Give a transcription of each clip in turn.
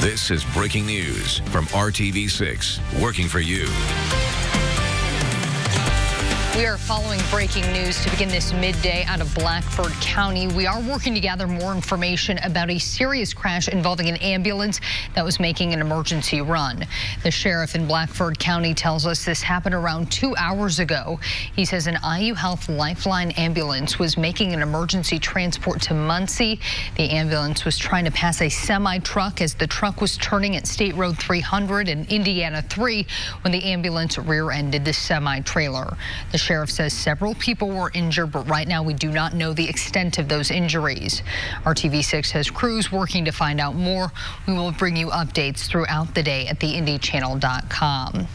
This is breaking news from RTV6, working for you. We are following breaking news to begin this midday out of Blackford County. We are working to gather more information about a serious crash involving an ambulance that was making an emergency run. The sheriff in Blackford County tells us this happened around 2 hours ago. He says an IU Health Lifeline ambulance was making an emergency transport to Muncie. The ambulance was trying to pass a semi-truck as the truck was turning at State Road 300 and Indiana 3 when the ambulance rear-ended the semi-trailer. The sheriff says several people were injured, but right now we do not know the extent of those injuries. RTV6 has crews working to find out more. We will bring you updates throughout the day at theindychannel.com.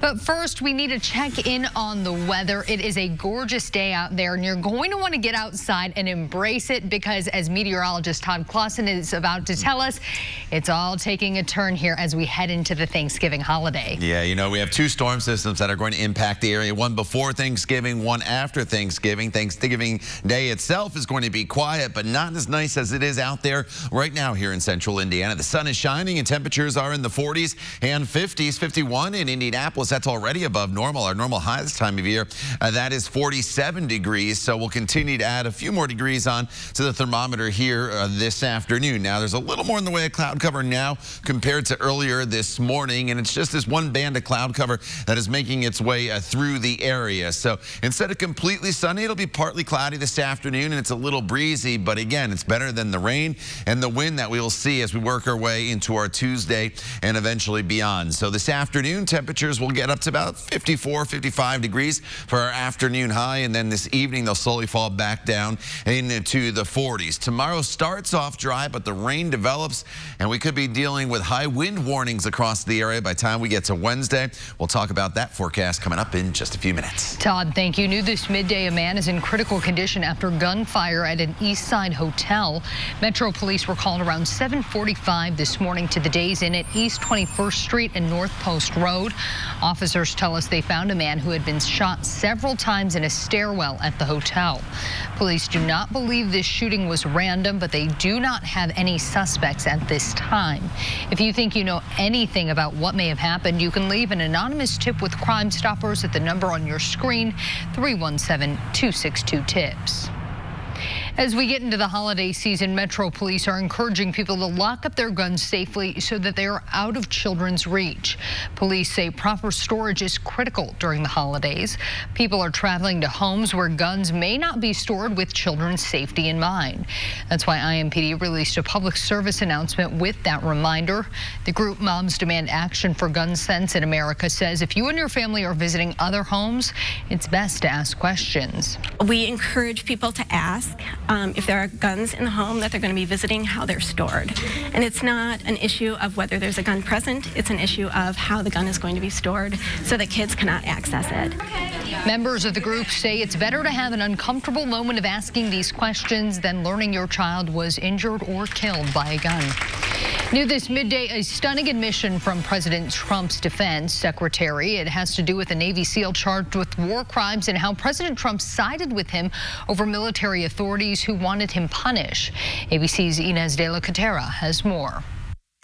But first, we need to check in on the weather. It is a gorgeous day out there, and you're going to want to get outside and embrace it because, as meteorologist Todd Clausen is about to tell us, it's all taking a turn here as we head into the Thanksgiving holiday. Yeah, you know, we have two storm systems that are going to impact the area. One before Thanksgiving, one after Thanksgiving. Thanksgiving Day itself is going to be quiet, but not as nice as it is out there right now here in central Indiana. The sun is shining and temperatures are in the 40s and 50s. 51 in Indianapolis, that's already above normal. Our normal high this time of year, that is 47 degrees. So we'll continue to add a few more degrees on to the thermometer here this afternoon. Now, there's a little more in the way of cloud cover now compared to earlier this morning, and it's just this one band of cloud cover that is making its way through the area. So instead of completely sunny, it'll be partly cloudy this afternoon, and it's a little breezy, but again, it's better than the rain and the wind that we will see as we work our way into our Tuesday and eventually beyond. So this afternoon, temperatures will get up to about 54, 55 degrees for our afternoon high, and then this evening they'll slowly fall back down into the 40s. Tomorrow starts off dry, but the rain develops, and we could be dealing with high wind warnings across the area by the time we get to Wednesday. We'll talk about that forecast coming up in just a few minutes. Todd, thank you. New this midday, a man is in critical condition after gunfire at an East Side hotel. Metro Police were called around 7:45 this morning to the Days Inn at East 21st Street and North Post Road. Officers tell us they found a man who had been shot several times in a stairwell at the hotel. Police do not believe this shooting was random, but they do not have any suspects at this time. If you think you know anything about what may have happened, you can leave an anonymous tip with Crime Stoppers at the number on your screen, 317-262-TIPS. As we get into the holiday season, Metro Police are encouraging people to lock up their guns safely so that they are out of children's reach. Police say proper storage is critical during the holidays. People are traveling to homes where guns may not be stored with children's safety in mind. That's why IMPD released a public service announcement with that reminder. The group Moms Demand Action for Gun Sense in America says if you and your family are visiting other homes, it's best to ask questions. We encourage people to ask if there are guns in the home that they're going to be visiting, how they're stored. And it's not an issue of whether there's a gun present, it's an issue of how the gun is going to be stored so that kids cannot access it. Members of the group say it's better to have an uncomfortable moment of asking these questions than learning your child was injured or killed by a gun. New this midday, a stunning admission from President Trump's defense secretary. It has to do with a Navy SEAL charged with war crimes and how President Trump sided with him over military authorities who wanted him punished. ABC's Inez de la Catera has more.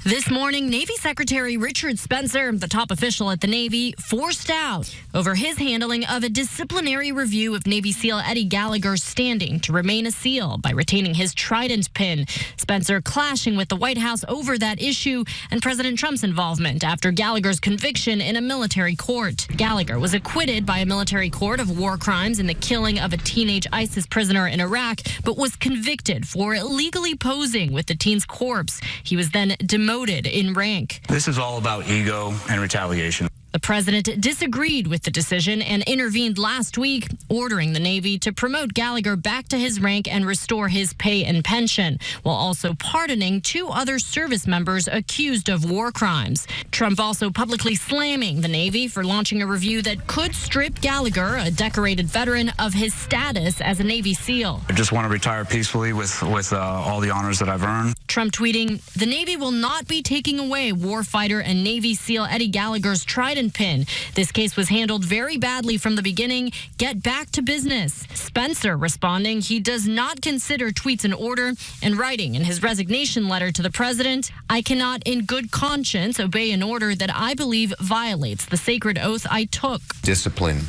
This morning, Navy Secretary Richard Spencer, the top official at the Navy, forced out over his handling of a disciplinary review of Navy SEAL Eddie Gallagher's standing to remain a SEAL by retaining his Trident pin. Spencer clashing with the White House over that issue and President Trump's involvement after Gallagher's conviction in a military court. Gallagher was acquitted by a military court of war crimes in the killing of a teenage ISIS prisoner in Iraq, but was convicted for illegally posing with the teen's corpse. He was then demoted in rank. This is all about ego and retaliation. The president disagreed with the decision and intervened last week, ordering the Navy to promote Gallagher back to his rank and restore his pay and pension, while also pardoning 2 other service members accused of war crimes. Trump also publicly slamming the Navy for launching a review that could strip Gallagher, a decorated veteran, of his status as a Navy SEAL. I just want to retire peacefully with all the honors that I've earned. Trump tweeting, "The Navy will not be taking away warfighter and Navy SEAL Eddie Gallagher's Trident Trident pin. This case was handled very badly from the beginning. Get back to business. Spencer responding he does not consider tweets in order and writing in his resignation letter to the president, I cannot in good conscience obey an order that I believe violates the sacred oath I took. Discipline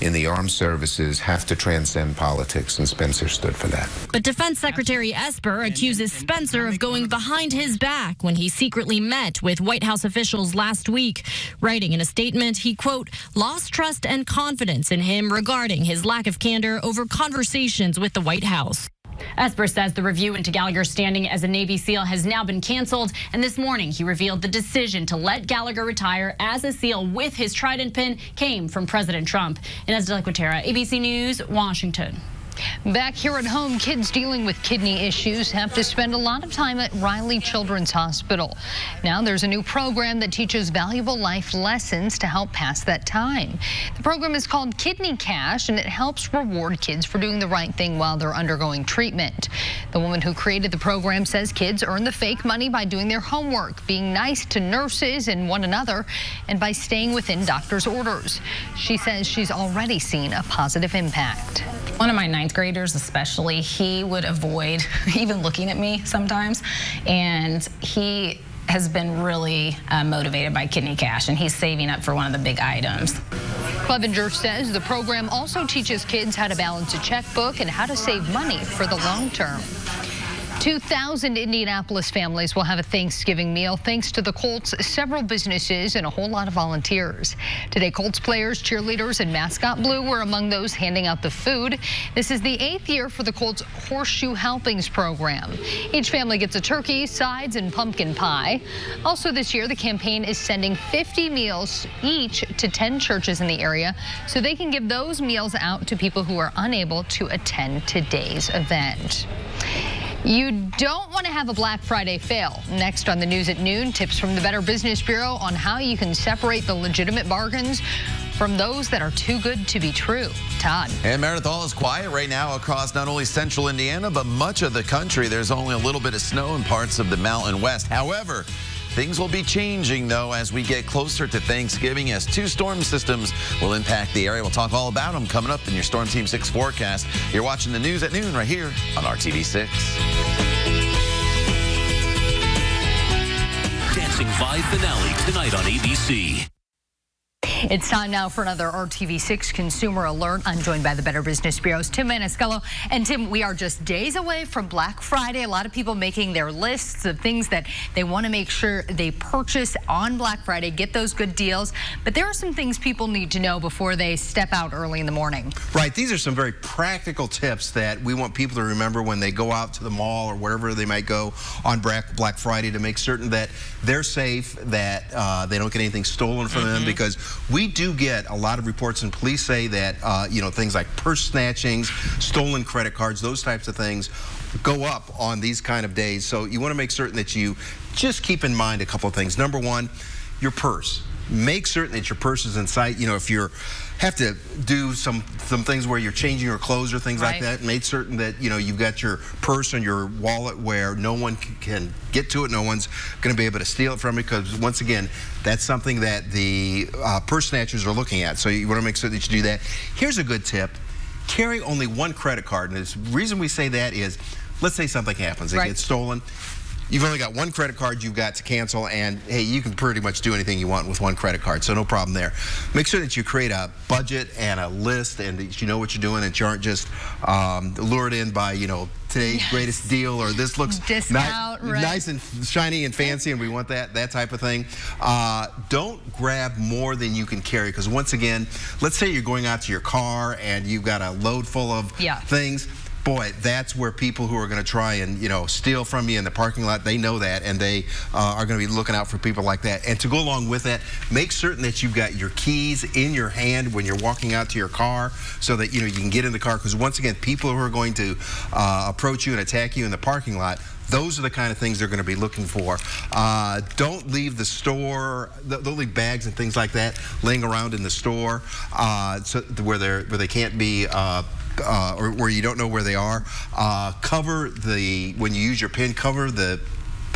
in the armed services have to transcend politics, and Spencer stood for that. But Defense Secretary Esper accuses Spencer of going behind his back when he secretly met with White House officials last week. Writing in a statement, he, quote, lost trust and confidence in him regarding his lack of candor over conversations with the White House. Esper says the review into Gallagher's standing as a Navy SEAL has now been canceled, and this morning he revealed the decision to let Gallagher retire as a SEAL with his Trident pin came from President Trump. Inez de la Cuetara, ABC News, Washington. Back here at home, kids dealing with kidney issues have to spend a lot of time at Riley Children's Hospital. Now there's a new program that teaches valuable life lessons to help pass that time. The program is called Kidney Cash, and it helps reward kids for doing the right thing while they're undergoing treatment. The woman who created the program says kids earn the fake money by doing their homework, being nice to nurses and one another, and by staying within doctor's orders. She says she's already seen a positive impact. One of my ninth graders especially, he would avoid even looking at me sometimes, and he has been really motivated by Kidney Cash, and he's saving up for one of the big items. Clevenger says the program also teaches kids how to balance a checkbook and how to save money for the long term. 2,000 Indianapolis families will have a Thanksgiving meal thanks to the Colts, several businesses, and a whole lot of volunteers. Today, Colts players, cheerleaders, and Mascot Blue were among those handing out the food. This is the 8th year for the Colts Horseshoe Helpings program. Each family gets a turkey, sides, and pumpkin pie. Also this year, the campaign is sending 50 meals each to 10 churches in the area so they can give those meals out to people who are unable to attend today's event. You don't want to have a Black Friday fail. Next on the news at noon, tips from the Better Business Bureau on how you can separate the legitimate bargains from those that are too good to be true. Todd. And Meredith, all is quiet right now across not only central Indiana, but much of the country. There's only a little bit of snow in parts of the Mountain West. However, things will be changing, though, as we get closer to Thanksgiving, as 2 storm systems will impact the area. We'll talk all about them coming up in your Storm Team 6 forecast. You're watching the news at noon right here on RTV6. Dancing Vibe finale tonight on ABC. It's time now for another RTV6 Consumer Alert. I'm joined by the Better Business Bureau's Tim Maniscalco. And Tim, we are just days away from Black Friday. A lot of people making their lists of things that they want to make sure they purchase on Black Friday, get those good deals. But there are some things people need to know before they step out early in the morning. Right. These are some very practical tips that we want people to remember when they go out to the mall or wherever they might go on Black Friday to make certain that they're safe, that they don't get anything stolen from them, because we do get a lot of reports, and police say that, things like purse snatchings, stolen credit cards, those types of things go up on these kind of days. So you want to make certain that you just keep in mind a couple of things. Number one, your purse. Make certain that your purse is in sight. You know, if you have to do some things where you're changing your clothes or things like that, make certain that, you've got your purse and your wallet where no one can get to it. No one's going to be able to steal it from you, because once again, that's something that the purse snatchers are looking at. So you want to make sure that you do that. Here's a good tip. Carry only one credit card. And the reason we say that is, let's say something happens. It gets stolen. You've only got one credit card you've got to cancel, and hey, you can pretty much do anything you want with one credit card, so no problem there. Make sure that you create a budget and a list, and that you know what you're doing, and you aren't just lured in by, today's greatest deal, or this looks nice and shiny and fancy, and we want that type of thing. Don't grab more than you can carry, because once again, let's say you're going out to your car and you've got a load full of things. Boy, that's where people who are going to try and, steal from you in the parking lot, they know that, and they are going to be looking out for people like that. And to go along with that, make certain that you've got your keys in your hand when you're walking out to your car, so that, you can get in the car. Because once again, people who are going to approach you and attack you in the parking lot, those are the kind of things they're going to be looking for. Don't leave the store, don't leave bags and things like that laying around in the store, so where they can't be or where you don't know where they are. When you use your PIN, cover the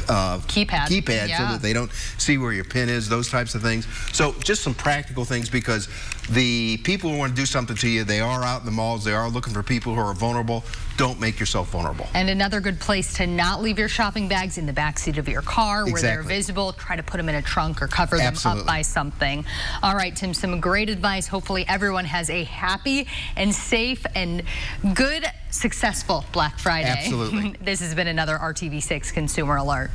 keypad yeah, so that they don't see where your pin is, those types of things. So just some practical things, because the people who want to do something to you, they are out in the malls, they are looking for people who are vulnerable. Don't make yourself vulnerable. And another good place to not leave your shopping bags in the backseat of your car where they're Exactly. visible. Try to put them in a trunk or cover them up by something. All right, Tim, some great advice. Hopefully everyone has a happy and safe and good, successful Black Friday. Absolutely. This has been another RTV6 Consumer Alert.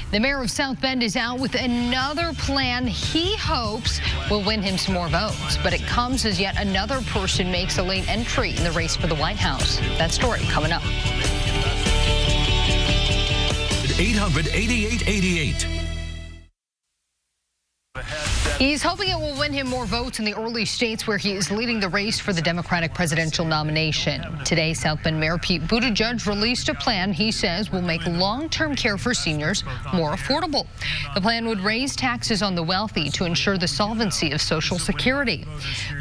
The mayor of South Bend is out with another plan he hopes will win him some more votes. But it comes as yet another person makes a late entry in the race for the White House. That story coming up. 800-8888. He's hoping it will win him more votes in the early states where he is leading the race for the Democratic presidential nomination. Today, South Bend Mayor Pete Buttigieg released a plan he says will make long-term care for seniors more affordable. The plan would raise taxes on the wealthy to ensure the solvency of Social Security.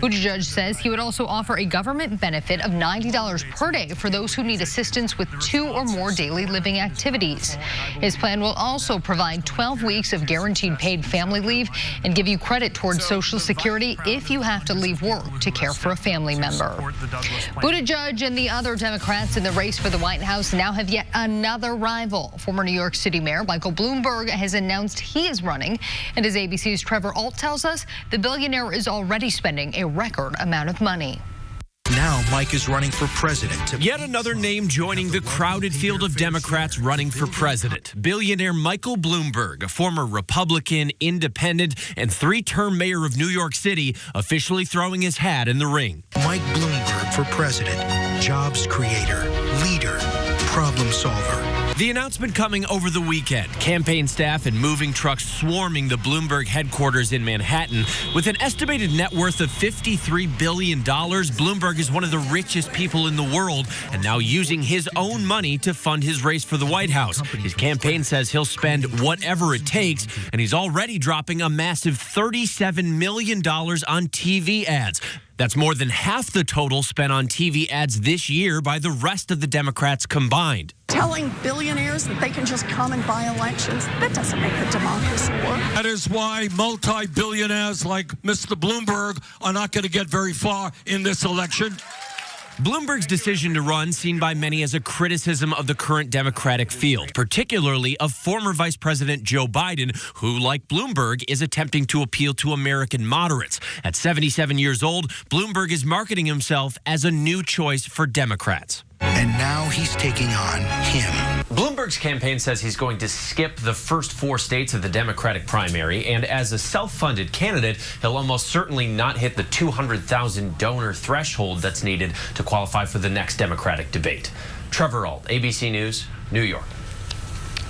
Buttigieg says he would also offer a government benefit of $90 per day for those who need assistance with 2 or more daily living activities. His plan will also provide 12 weeks of guaranteed paid family leave and give you credit towards Social Security if you have to leave work to care for a family member. Buttigieg and the other Democrats in the race for the White House now have yet another rival. Former New York City Mayor Michael Bloomberg has announced he is running, and as ABC's Trevor Ault tells us, the billionaire is already spending a record amount of money. Now Mike is running for president. Yet another name joining the crowded field of Democrats running for president. Billionaire Michael Bloomberg, a former Republican, independent, and 3-term mayor of New York City, officially throwing his hat in the ring. Mike Bloomberg for president. Jobs creator, leader, problem solver. The announcement coming over the weekend. Campaign staff and moving trucks swarming the Bloomberg headquarters in Manhattan. With an estimated net worth of $53 billion, Bloomberg is one of the richest people in the world and now using his own money to fund his race for the White House. His campaign says he'll spend whatever it takes, and he's already dropping a massive $37 million on TV ads. That's more than half the total spent on TV ads this year by the rest of the Democrats combined. Telling billionaires that they can just come and buy elections, that doesn't make the democracy work. That is why multi-billionaires like Mr. Bloomberg are not going to get very far in this election. Bloomberg's decision to run seen by many as a criticism of the current Democratic field, particularly of former Vice President Joe Biden, who, like Bloomberg, is attempting to appeal to American moderates. At 77 years old, Bloomberg is marketing himself as a new choice for Democrats. And now he's taking on him. Bloomberg's campaign says he's going to skip the first 4 states of the Democratic primary, and as a self-funded candidate, he'll almost certainly not hit the 200,000 donor threshold that's needed to qualify for the next Democratic debate. Trevor Ault, ABC News, New York.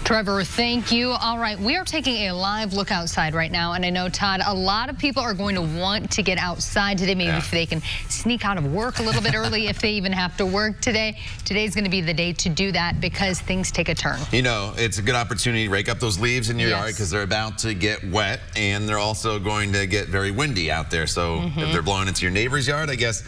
Trevor, thank you. All right, we are taking a live look outside right now, and I know, Todd, a lot of people are going to want to get outside today. Maybe if they can sneak out of work a little bit early, if they even have to work today. Today's going to be the day to do that because things take a turn. You know, it's a good opportunity to rake up those leaves in your yard because they're about to get wet, and they're also going to get very windy out there. So if they're blowing into your neighbor's yard, I guess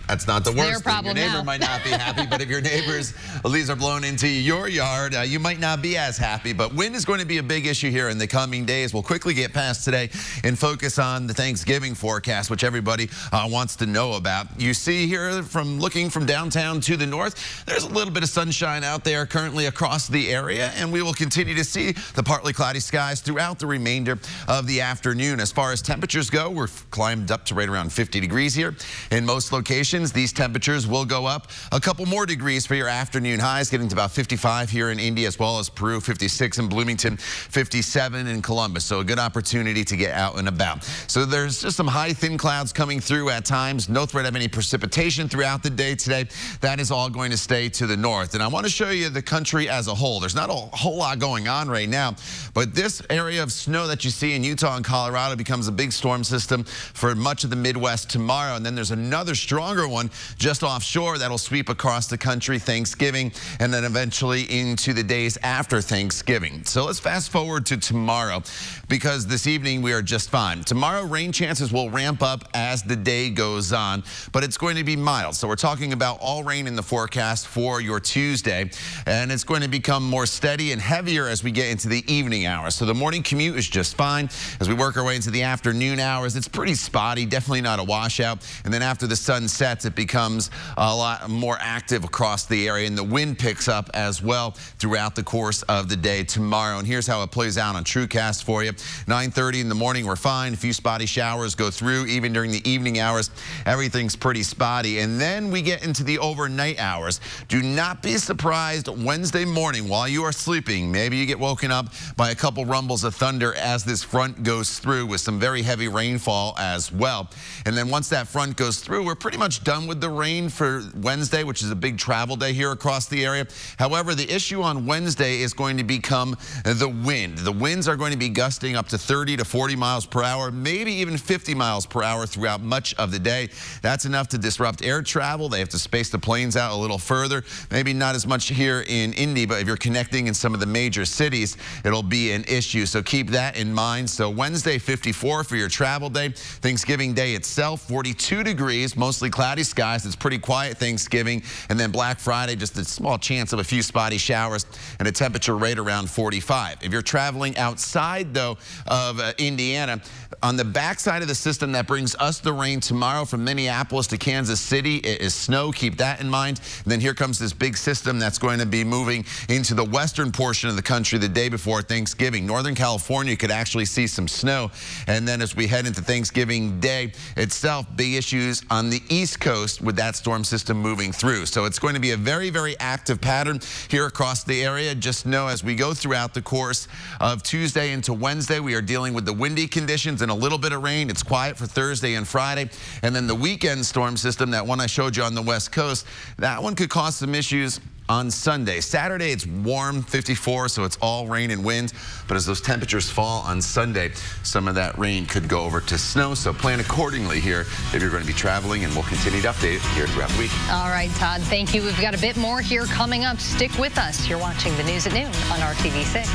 that's not the worst thing. Your neighbor might not be happy, but if your neighbor's leaves are blown into your yard, you might not be as happy. But wind is going to be a big issue here in the coming days. We'll quickly get past today and focus on the Thanksgiving forecast, which everybody wants to know about. You see here, from looking from downtown to the north, there's a little bit of sunshine out there currently across the area, and we will continue to see the partly cloudy skies throughout the remainder of the afternoon. As far as temperatures go, we're climbed up to right around 50 degrees here in most locations. These temperatures will go up a couple more degrees for your afternoon highs, getting to about 55 here in Indy as well as Peru, 56 in Bloomington, 57 in Columbus. So a good opportunity to get out and about. So there's just some high, thin clouds coming through at times. No threat of any precipitation throughout the day today. That is all going to stay to the north. And I want to show you the country as a whole. There's not a whole lot going on right now, but this area of snow that you see in Utah and Colorado becomes a big storm system for much of the Midwest tomorrow. And then there's another stronger stronger one just offshore that'll sweep across the country Thanksgiving and then eventually into the days after Thanksgiving. So let's fast forward to tomorrow, because this evening we are just fine. Tomorrow, rain chances will ramp up as the day goes on, but it's going to be mild. So we're talking about all rain in the forecast for your Tuesday, and it's going to become more steady and heavier as we get into the evening hours. So the morning commute is just fine. As we work our way into the afternoon hours, it's pretty spotty, definitely not a washout. And then after the sun sets, it becomes a lot more active across the area, and the wind picks up as well throughout the course of the day tomorrow. And here's how it plays out on TrueCast for you. 9:30 in the morning, we're fine. A few spotty showers go through. Even during the evening hours, everything's pretty spotty. And then we get into the overnight hours. Do not be surprised Wednesday morning while you are sleeping. Maybe you get woken up by a couple rumbles of thunder as this front goes through, with some very heavy rainfall as well. And then once that front goes through, we're pretty much done with the rain for Wednesday, which is a big travel day here across the area. However, the issue on Wednesday is going to become the wind. The winds are going to be gusting up to 30 to 40 miles per hour, maybe even 50 miles per hour throughout much of the day. That's enough to disrupt air travel. They have to space the planes out a little further. Maybe not as much here in Indy, but if you're connecting in some of the major cities, it'll be an issue. So keep that in mind. So Wednesday, 54 for your travel day. Thanksgiving Day itself, 42 degrees, mostly cloudy skies. It's pretty quiet Thanksgiving. And then Black Friday, just a small chance of a few spotty showers and a temperature right around 45. If you're traveling outside, though, of Indiana, on the backside of the system that brings us the rain tomorrow from Minneapolis to Kansas City, it is snow. Keep that in mind. And then here comes this big system that's going to be moving into the western portion of the country the day before Thanksgiving. Northern California could actually see some snow. And then as we head into Thanksgiving Day itself, big issues on the East Coast with that storm system moving through. So it's going to be a very, very active pattern here across the area. Just know as we go throughout the course of Tuesday into Wednesday, we are dealing with the windy conditions and a little bit of rain. It's quiet for Thursday and Friday. And then the weekend storm system, that one I showed you on the West Coast, that one could cause some issues on Sunday. Saturday, it's warm, 54, so it's all rain and wind. But as those temperatures fall on Sunday, some of that rain could go over to snow. So plan accordingly here if you're going to be traveling, and we'll continue to update here throughout the week. All right, Todd, thank you. We've got a bit more here coming up. Stick with us. You're watching the news at noon on RTV6.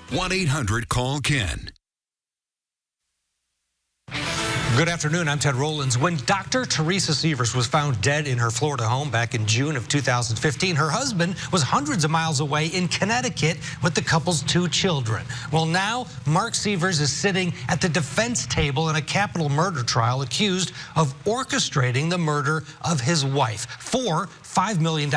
1-800-CALL-KEN. Good afternoon, I'm Ted Rollins. When Dr. Teresa Sievers was found dead in her Florida home back in June of 2015, her husband was hundreds of miles away in Connecticut with the couple's 2 children. Well, now Mark Sievers is sitting at the defense table in a capital murder trial, accused of orchestrating the murder of his wife for $5 million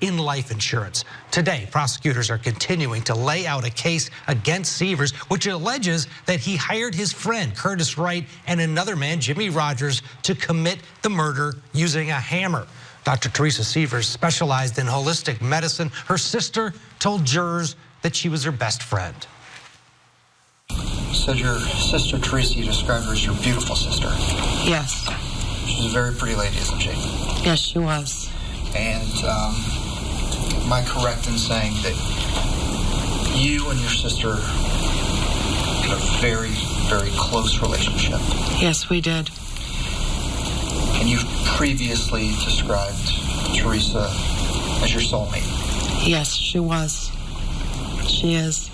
in life insurance. Today, prosecutors are continuing to lay out a case against Sievers, which alleges that he hired his friend, Curtis Wright, and another man, Jimmy Rogers, to commit the murder using a hammer. Dr. Teresa Sievers specialized in holistic medicine. Her sister told jurors that she was her best friend. You said your sister Teresa, you described her as your beautiful sister. Yes. She's a very pretty lady, isn't she? Yes, she was. And am I correct in saying that you and your sister had a very, very close relationship? Yes, we did. And you've previously described Teresa as your soulmate? Yes, she was. She is.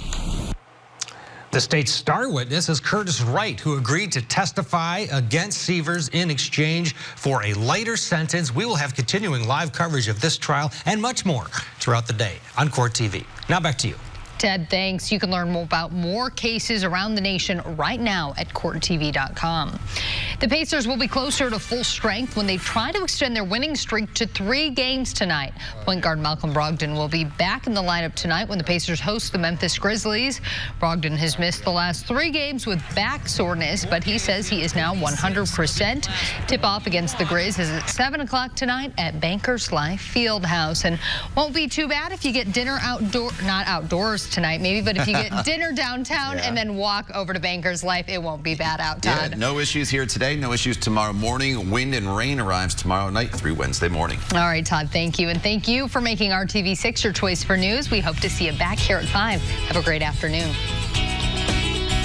The state's star witness is Curtis Wright, who agreed to testify against Sievers in exchange for a lighter sentence. We will have continuing live coverage of this trial and much more throughout the day on Court TV. Now back to you. Ted, thanks. You can learn more about more cases around the nation right now at CourtTV.com. The Pacers will be closer to full strength when they try to extend their winning streak to 3 games tonight. Point guard Malcolm Brogdon will be back in the lineup tonight when the Pacers host the Memphis Grizzlies. Brogdon has missed the last 3 games with back soreness, but he says he is now 100%. Tip-off against the Grizz is at 7 o'clock tonight at Bankers Life Fieldhouse. And won't be too bad if you get dinner not outdoors tonight maybe, but if you get dinner downtown and then walk over to Bankers Life, it won't be bad out, Todd. Yeah, no issues here today, no issues tomorrow morning. Wind and rain arrives tomorrow night through Wednesday morning. All right, Todd, thank you. And thank you for making RTV6 your choice for news. We hope to see you back here at 5. Have a great afternoon.